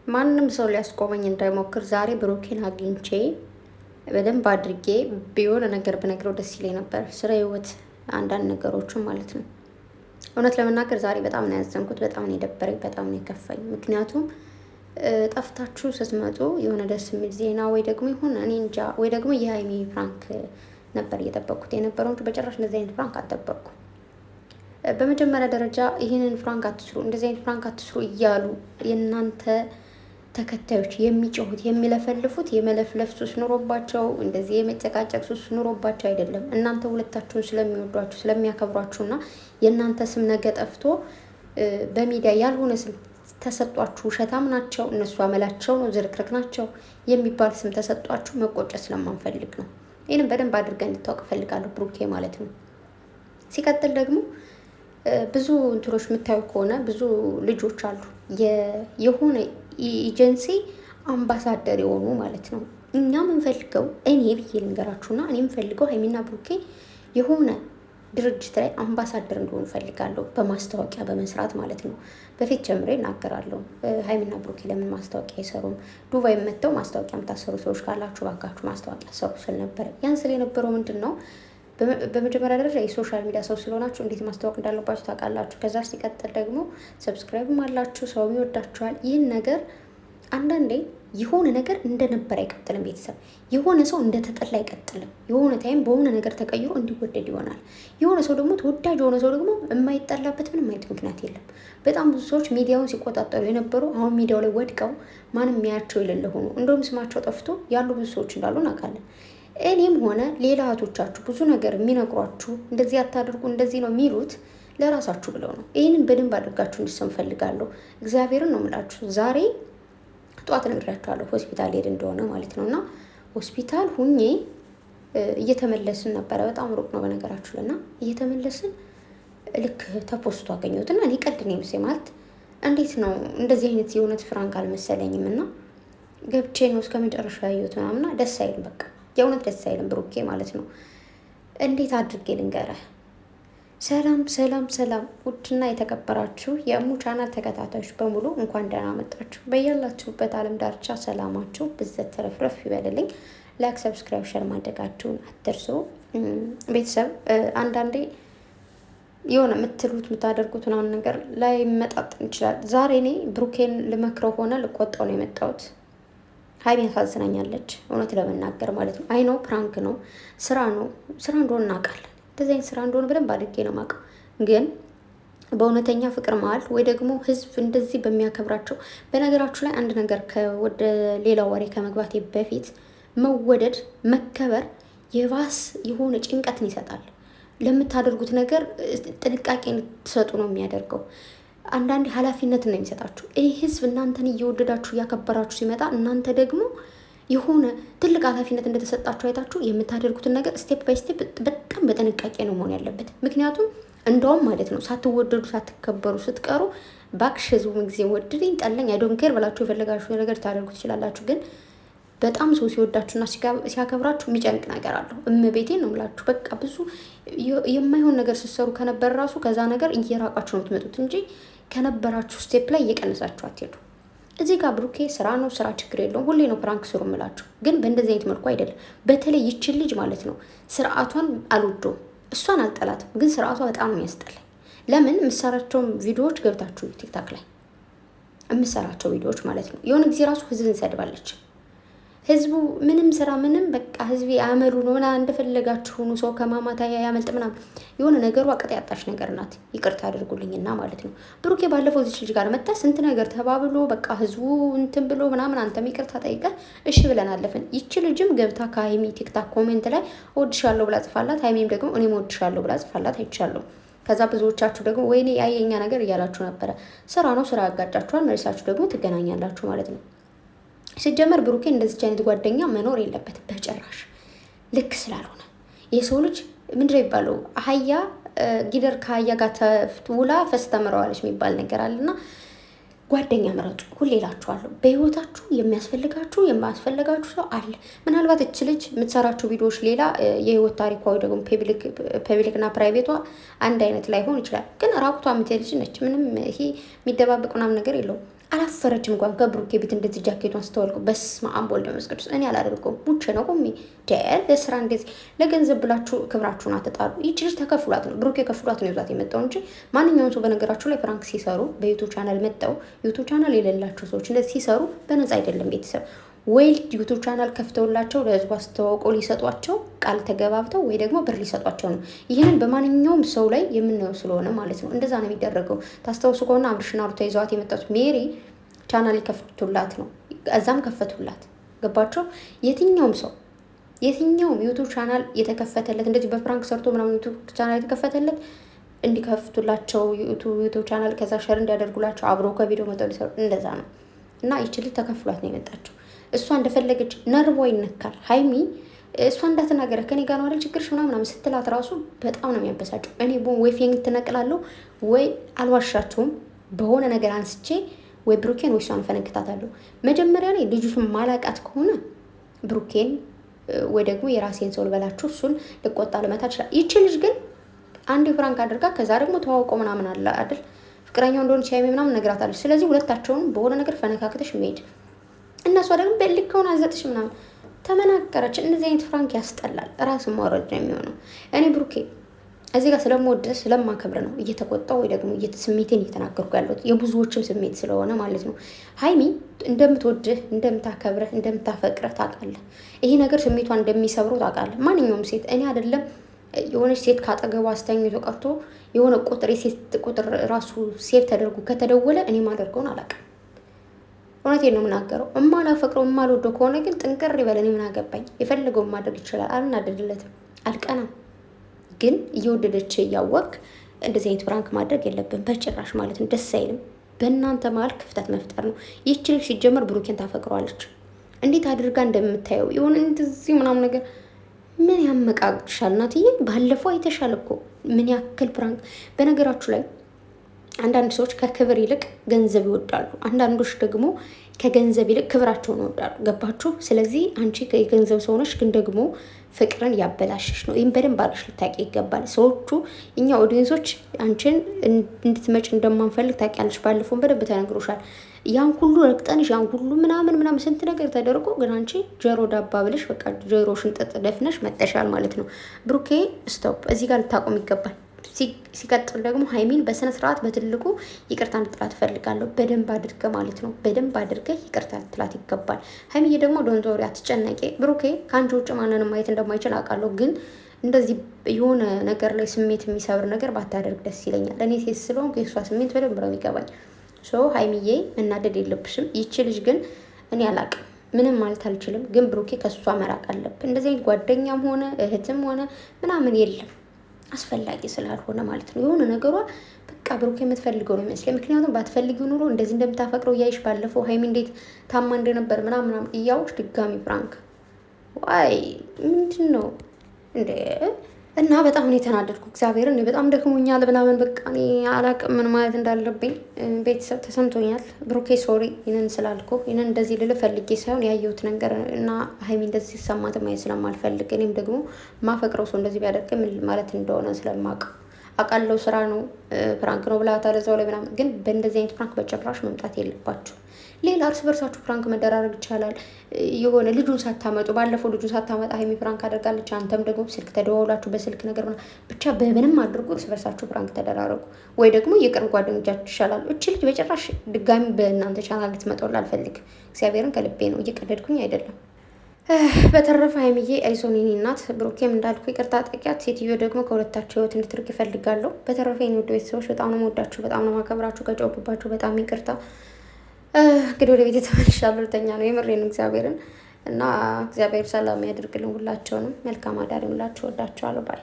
ማንም ሰው ሊያስቆመኝ እንዳይሞክር ዛሬ ብሩኬን አግኝቼ በደንብ አድርጌ ቢሆን ነገር ብነግረው ደስ ይለኝ ነበር። ስለ ህይወት አንዳንድ ነገሮችን ማለት ነው። እውነት ለመናገር ዛሬ በጣም ነው ያዘንኩት፣ በጣም ነው የደበረኝ፣ በጣም ነው የከፋኝ። ምክንያቱም ጠፍታችሁ ስትመጡ የሆነ ደስ የሚል ዜና ወይ ደግሞ ይሁን እኔ እንጃ፣ ወይ ደግሞ የሀይሚ ፍራንክ ነበር እየጠበቅኩት የነበረው እንጂ በጭራሽ እንደዚህ አይነት ፍራንክ አልጠበቅኩም። በመጀመሪያ ደረጃ ይህንን ፍራንክ አትስሩ፣ እንደዚህ አይነት ፍራንክ አትስሩ እያሉ የእናንተ ተከታዮች የሚጮሁት የሚለፈልፉት የመለፍለፍ ሱስ ኑሮባቸው እንደዚህ የመጨቃጨቅ ሱስ ኑሮባቸው አይደለም። እናንተ ሁለታችሁን ስለሚወዷችሁ ስለሚያከብሯችሁና የእናንተ ስም ነገ ጠፍቶ በሚዲያ ያልሆነ ስም ተሰጧችሁ ውሸታም ናቸው እነሱ አመላቸው ነው ዝርክርክ ናቸው የሚባል ስም ተሰጧችሁ መቆጨት ስለማንፈልግ ነው። ይህንም በደንብ አድርገን እንድታውቅ እፈልጋለሁ ብሩኬ ማለት ነው። ሲቀጥል ደግሞ ብዙ እንትኖች የምታዩ ከሆነ ብዙ ልጆች አሉ የሆነ ኤጀንሲ አምባሳደር የሆኑ ማለት ነው። እኛ የምንፈልገው እኔ ብዬ ልንገራችሁና እኔ የምፈልገው ሀይሚና ብሩኬ የሆነ ድርጅት ላይ አምባሳደር እንደሆኑ ፈልጋለሁ፣ በማስታወቂያ በመስራት ማለት ነው። በፊት ጀምሬ እናገራለሁ። ሀይሚና ብሩኬ ለምን ማስታወቂያ አይሰሩም? ዱባይ መጥተው ማስታወቂያ የምታሰሩ ሰዎች ካላችሁ ባካችሁ ማስታወቂያ ሰሩ ስል ነበረ። ያን ስል የነበረው ምንድን ነው? በመጀመሪያ ደረጃ የሶሻል ሚዲያ ሰው ስለሆናችሁ እንዴት ማስታወቅ እንዳለባችሁ ታውቃላችሁ። ከዛ ሲቀጥል ደግሞ ሰብስክራይብም አላችሁ፣ ሰውም ይወዳችኋል። ይህን ነገር አንዳንዴ የሆነ ነገር እንደነበር አይቀጥልም። ቤተሰብ የሆነ ሰው እንደተጠላ አይቀጥልም። የሆነ ታይም በሆነ ነገር ተቀይሮ እንዲወደድ ይሆናል። የሆነ ሰው ደግሞ ተወዳጅ የሆነ ሰው ደግሞ የማይጠላበት ምንም አይነት ምክንያት የለም። በጣም ብዙ ሰዎች ሚዲያውን ሲቆጣጠሩ የነበሩ አሁን ሚዲያው ላይ ወድቀው ማንም የሚያያቸው የሌለ ሆኑ፣ እንደውም ስማቸው ጠፍቶ ያሉ ብዙ ሰዎች እንዳሉ እናውቃለን። እኔም ሆነ ሌላ እህቶቻችሁ ብዙ ነገር የሚነግሯችሁ እንደዚህ አታድርጉ እንደዚህ ነው የሚሉት ለራሳችሁ ብለው ነው። ይህንን በደንብ አድርጋችሁ እንዲሰሙ ፈልጋለሁ። እግዚአብሔርን ነው የምላችሁ። ዛሬ ጠዋት ነግራችኋለሁ ሆስፒታል ሄድ እንደሆነ ማለት ነው። እና ሆስፒታል ሁኜ እየተመለስን ነበረ። በጣም ሩቅ ነው በነገራችሁ እና እየተመለስን ልክ ተፖስቶ አገኘሁት እና እኔ ቀልድ ነው የምሰኝ ማለት እንዴት ነው እንደዚህ አይነት የእውነት ፍራንክ አልመሰለኝም። እና ገብቼ ነው እስከ መጨረሻ ያየሁት ምናምና ደስ አይልም። በቃ የእውነት ደስ አይልም ብሩኬ ማለት ነው። እንዴት አድርጌ ልንገረህ? ሰላም ሰላም ሰላም! ውድና የተከበራችሁ የእሙ ቻናል ተከታታዮች በሙሉ እንኳን ደህና መጣችሁ። በያላችሁበት ዓለም ዳርቻ ሰላማችሁ ብዘት ተረፍረፍ ይበልልኝ። ላይክ፣ ሰብስክራይብ፣ ሸር ማድረጋችሁን አትርሱ። ቤተሰብ አንዳንዴ የሆነ የምትሉት የምታደርጉት ምናምን ነገር ላይ መጣጥን ይችላል። ዛሬ እኔ ብሩኬን ልመክረው ሆነ ልቆጣው ነው የመጣሁት። ሀይሚ ያሳዝናኛለች እውነት ለመናገር ማለት ነው። አይ ነው ፕራንክ ነው፣ ስራ ነው፣ ስራ እንደሆነ እናውቃለን። እንደዚህ አይነት ስራ እንደሆነ በደንብ አድርጌ ነው የማውቀው። ግን በእውነተኛ ፍቅር መሀል ወይ ደግሞ ህዝብ እንደዚህ በሚያከብራቸው በነገራችሁ ላይ አንድ ነገር ወደ ሌላ ወሬ ከመግባቴ በፊት መወደድ መከበር የባስ የሆነ ጭንቀትን ይሰጣል። ለምታደርጉት ነገር ጥንቃቄ እንድትሰጡ ነው የሚያደርገው። አንዳንዴ ኃላፊነትን ነው የሚሰጣችሁ። ይህ ህዝብ እናንተን እየወደዳችሁ እያከበራችሁ ሲመጣ እናንተ ደግሞ የሆነ ትልቅ ኃላፊነት እንደተሰጣችሁ አይታችሁ የምታደርጉትን ነገር ስቴፕ ባይ ስቴፕ በጣም በጥንቃቄ ነው መሆን ያለበት። ምክንያቱም እንደውም ማለት ነው ሳትወደዱ ሳትከበሩ ስትቀሩ ባክሽ ህዝቡ ጊዜ ወድልኝ ጠለኝ አይዶን ኬር ብላችሁ የፈለጋችሁ ነገር ታደርጉ ትችላላችሁ። ግን በጣም ሰው ሲወዳችሁና ሲያከብራችሁ የሚጨንቅ ነገር አለው። እመቤቴን ነው የምላችሁ። በቃ ብዙ የማይሆን ነገር ስትሰሩ ከነበር ራሱ ከዛ ነገር እየራቃችሁ ነው የምትመጡት እንጂ ከነበራችሁ ስቴፕ ላይ እየቀነሳችሁ አትሄዱ። እዚህ ጋር ብሩኬ ስራ ነው፣ ስራ ችግር የለውም። ሁሌ ነው ፕራንክ ስሩ የምላችሁ፣ ግን በእንደዚህ አይነት መልኩ አይደለም። በተለይ ይችን ልጅ ማለት ነው ስርዓቷን አልወደውም። እሷን አልጠላትም፣ ግን ስርዓቷ በጣም ነው የሚያስጠላኝ። ለምን የምሰራቸውን ቪዲዮዎች ገብታችሁ ቲክታክ ላይ የምሰራቸው ቪዲዮዎች ማለት ነው የሆነ ጊዜ ራሱ ህዝብን ሰድባለች። ህዝቡ ምንም ስራ ምንም በቃ ህዝብ ያመሉ ነው እና እንደፈለጋችሁ ሆኑ፣ ሰው ከማማታ ያመልጥ ምናምን የሆነ ነገሩ አቅጥ ያጣሽ ነገር ናት። ይቅርታ አድርጉልኝና ማለት ነው። ብሩኬ ባለፈው እዚች ልጅ ጋር መጣ ስንት ነገር ተባብሎ በቃ ህዝቡ እንትን ብሎ ምናምን አንተም ይቅርታ ጠይቀ እሺ ብለን አለፍን። ይቺ ልጅም ገብታ ከሀይሚ ቲክታክ ኮሜንት ላይ እወድሻለሁ ብላ ጽፋላት፣ ሀይሚም ደግሞ እኔም እወድሻለሁ ብላ ጽፋላት አይቻለሁ። ከዛ ብዙዎቻችሁ ደግሞ ወይኔ ያየኛ ነገር እያላችሁ ነበረ። ስራ ነው፣ ስራ ያጋጫችኋል፣ መልሳችሁ ደግሞ ትገናኛላችሁ ማለት ነው። ሲጀመር ብሩኬ እንደዚች አይነት ጓደኛ መኖር የለበትም በጭራሽ። ልክ ስላልሆነ የሰው ልጅ ምንድነው የሚባለው? አህያ ጊደር ከአህያ ጋር ውላ ፈስ ተምረዋለች የሚባል ነገር አለና ጓደኛ ምረጡ። ሁሌ እላችኋለሁ በህይወታችሁ የሚያስፈልጋችሁ የማያስፈልጋችሁ ሰው አለ። ምናልባት እች ልጅ የምትሰራቸው ቪዲዮዎች ሌላ የህይወት ታሪኳ ወይ ደግሞ ፐብሊክና ፕራይቬቷ አንድ አይነት ላይሆን ይችላል። ግን ራቁቷ የምትሄድ ልጅ ነች። ምንም ይሄ የሚደባበቅ ምናምን ነገር የለውም። አላፈረችም እንኳን ከብሩኬ ቤት እንደዚህ ጃኬቷን ስተወልቁ። በስመ አብ ወወልድ ወመንፈስ ቅዱስ። እኔ አላደርገውም። ሙቼ ነው ቆሜ ለስራ እንደዚህ ለገንዘብ ብላችሁ ክብራችሁን አትጣሉ። ይቺ ልጅ ተከፍሏት ነው ብሩኬ ከፍሏት ነው ይዟት የመጣው እንጂ ማንኛውም ሰው በነገራችሁ ላይ ፕራንክ ሲሰሩ በዩቱብ ቻናል መጣው ዩቱብ ቻናል የሌላቸው ሰዎች እንደዚህ ሲሰሩ በነፃ አይደለም ቤተሰብ ወይ ዩቱብ ቻናል ከፍተውላቸው ለህዝቡ አስተዋውቀው ሊሰጧቸው ቃል ተገባብተው ወይ ደግሞ ብር ሊሰጧቸው ነው። ይህንን በማንኛውም ሰው ላይ የምናየው ስለሆነ ማለት ነው። እንደዛ ነው የሚደረገው። ታስታውሱ ከሆነ አብርሽና ሩታ ይዘዋት የመጣት ሜሪ ቻናል ይከፍቱላት ነው። እዛም ከፈቱላት። ገባቸው። የትኛውም ዩቱብ ቻናል የተከፈተለት እንደዚህ በፍራንክ ሰርቶ ምናምን ዩቱብ ቻናል የተከፈተለት እንዲከፍቱላቸው ዩቱብ ቻናል ከዛ ሸር እንዲያደርጉላቸው አብሮ ከቪዲዮ መጠው ሊሰሩ እንደዛ ነው። እና ይችል ተከፍሏት ነው የመጣቸው። እሷ እንደፈለገች ነርቧ ይነካል። ሀይሚ እሷ እንዳትናገረ ከኔ ጋር ነው አይደል ችግርሽ ምናምን ስትላት ራሱ በጣም ነው የሚያበሳጨው። እኔ ወይ ፌንግ ትነቅላለሁ ወይ አልዋሻቸውም በሆነ ነገር አንስቼ ወይ ብሩኬን ወይ እሷን ፈነክታታለሁ። መጀመሪያ ላይ ልጅቱን ማላቃት ከሆነ ብሩኬን ወይ ደግሞ የራሴን ሰው ልበላችሁ እሱን ልቆጣ ልመታ ይችላል። ይቺ ልጅ ግን አንድ ፍራንክ አድርጋ ከዛ ደግሞ ተዋውቆ ምናምን አለ አይደል ፍቅረኛው እንደሆነች ሀይሚ ምናምን ነግራታለች። ስለዚህ ሁለታቸውን በሆነ ነገር ፈነካክተሽ መሄድ እነሷ ደግሞ በልከውን አዘጥሽ ምናምን ተመናቀረች። እንደዚህ አይነት ፍራንክ ያስጠላል። ራስን ማውረድ ነው የሚሆነው። እኔ ብሩኬ እዚህ ጋር ስለምወድህ ስለማከብር ነው እየተቆጣው ወይ ደግሞ ስሜቴን እየተናገርኩ ያለሁት የብዙዎችም ስሜት ስለሆነ ማለት ነው። ሀይሚ እንደምትወድህ እንደምታከብርህ እንደምታፈቅረህ ታውቃለህ። ይሄ ነገር ስሜቷን እንደሚሰብረው ታውቃለህ። ማንኛውም ሴት እኔ አይደለም የሆነች ሴት ካጠገቡ አስተኝቶ ቀርቶ የሆነ ቁጥር የሴት ቁጥር ራሱ ሴቭ ተደርጎ ከተደወለ እኔ ማደርገውን አላውቅም። እውነቴን ነው የምናገረው። እማላፈቅረው እማልወደው ከሆነ ግን ጥንቅር ይበል። እኔ ምን አገባኝ? የፈለገውን ማድረግ ይችላል። አልናደድለትም፣ አልቀናም። ግን እየወደደች እያወቅ እንደዚህ አይነት ፕራንክ ማድረግ የለብን በጭራሽ ማለት ነው። ደስ አይልም። በእናንተ መሀል ክፍተት መፍጠር ነው። ይህች ልጅ ሲጀመር ብሩኬን ታፈቅረዋለች። እንዴት አድርጋ እንደምታየው የሆነ እንደዚህ ምናምን ነገር ምን ያመቃቅሻል? እናትዬ ባለፈው አይተሻል እኮ ምን ያክል ፕራንክ። በነገራችሁ ላይ አንዳንድ ሰዎች ከክብር ይልቅ ገንዘብ ይወዳሉ። አንዳንዶች ደግሞ ከገንዘብ ይልቅ ክብራቸውን ይወዳሉ። ገባችሁ? ስለዚህ አንቺ የገንዘብ ሰው ነሽ፣ ግን ደግሞ ፍቅርን ያበላሽሽ ነው። ይህም በደንብ አድርገሽ ልታውቂ ይገባል። ሰዎቹ እኛ ኦዲየንሶች አንቺን እንድትመጭ እንደማንፈልግ ታውቂያለሽ። ባለፈውን በደንብ ተነግሮሻል። ያን ሁሉ ረግጠንሽ ያን ሁሉ ምናምን ስንት ነገር ተደርጎ ግን አንቺ ጆሮ ዳባ ብለሽ በቃ ጆሮሽን ጥጥ ደፍነሽ መጠሻል ማለት ነው። ብሩኬ ስቶፕ፣ እዚህ ጋር ልታቆም ይገባል። ሲቀጥል ደግሞ ሀይሚን በስነ ስርዓት በትልቁ ይቅርታ እንድትላት እፈልጋለሁ። በደንብ አድርገ ማለት ነው። በደንብ አድርገ ይቅርታ ልትላት ይገባል። ሀይሚዬ ደግሞ ዶንቶሪ አትጨነቂ። ብሩኬ ከአንቺ ውጭ ማንንም ማየት እንደማይችል አውቃለሁ፣ ግን እንደዚህ የሆነ ነገር ላይ ስሜት የሚሰብር ነገር ባታደርግ ደስ ይለኛል። እኔ ሴት ስለሆንኩ የእሷ ስሜት በደንብ ነው የሚገባኝ። ሀይሚዬ መናደድ የለብሽም። ይቺ ልጅ ግን እኔ አላቅም ምንም ማለት አልችልም፣ ግን ብሩኬ ከእሷ መራቅ አለብን። እንደዚህ ጓደኛም ሆነ እህትም ሆነ ምናምን የለም አስፈላጊ ስላልሆነ ማለት ነው። የሆነ ነገሯ በቃ ብሩክ የምትፈልገው ነው ይመስለኝ። ምክንያቱም ባትፈልጊው ኑሮ እንደዚህ እንደምታፈቅረው እያይሽ ባለፈው ሀይሚ እንዴት ታማ እንደነበር ምናምን እያውሽ ድጋሚ ፍራንክ ዋይ ምንድን ነው እንዴ? እና በጣም ነው የተናደድኩ። እግዚአብሔርን እኔ በጣም ደክሞኛል ምናምን በቃ እኔ አላቅም ምን ማለት እንዳለብኝ። ቤተሰብ ተሰምቶኛል። ብሩኬ ሶሪ ይህንን ስላልኩ ይህንን እንደዚህ ልል ፈልጌ ሳይሆን ያየሁት ነገር እና ሀይሚ እንደዚህ ሲሰማት ማየት ስለማልፈልግ እኔም ደግሞ ማፈቅረው ሰው እንደዚህ ቢያደርግ ምን ማለት እንደሆነ ስለማውቅ አውቃለሁ። ስራ ነው ፕራንክ ነው ብላታ ለዛው ላይ ምናምን፣ ግን በእንደዚህ አይነት ፕራንክ በጭራሽ መምጣት የለባችሁ። ሌላ እርስ በርሳችሁ ፕራንክ መደራረግ ይቻላል። የሆነ ልጁን ሳታመጡ ባለፈው ልጁን ሳታመጣ ሀይሚ ፕራንክ አደርጋለች። አንተም ደግሞ ስልክ ተደዋውላችሁ በስልክ ነገር ብቻ በምንም አድርጉ እርስ በርሳችሁ ፕራንክ ተደራረጉ፣ ወይ ደግሞ የቅርብ ጓደኞቻችሁ ይሻላሉ። እቺ ልጅ በጭራሽ ድጋሚ በእናንተ ቻናል ልትመጣውላ አልፈልግም። እግዚአብሔርን ከልቤ ነው፣ እየቀደድኩኝ አይደለም። በተረፈ ሀይሚዬ አይዞኔኒ እናት፣ ብሩኬም እንዳልኩ ይቅርታ ጠቂያት። ሴትዮ ደግሞ ከሁለታቸው ህይወት እንድትርቅ ይፈልጋለሁ። በተረፈ የኔ ውድ ቤተሰቦች በጣም ነው የምወዳችሁ፣ በጣም ነው የማከብራችሁ። ከጨውኩባችሁ በጣም ይቅርታ። እንግዲህ ወደ ቤት ተመልሻለሁ። ልተኛ ነው የምሬን እግዚአብሔርን እና እግዚአብሔር ሰላም ያድርግልን ሁላቸውንም። መልካም አዳር ይሁንላችሁ። ወዳችኋለሁ። ባይ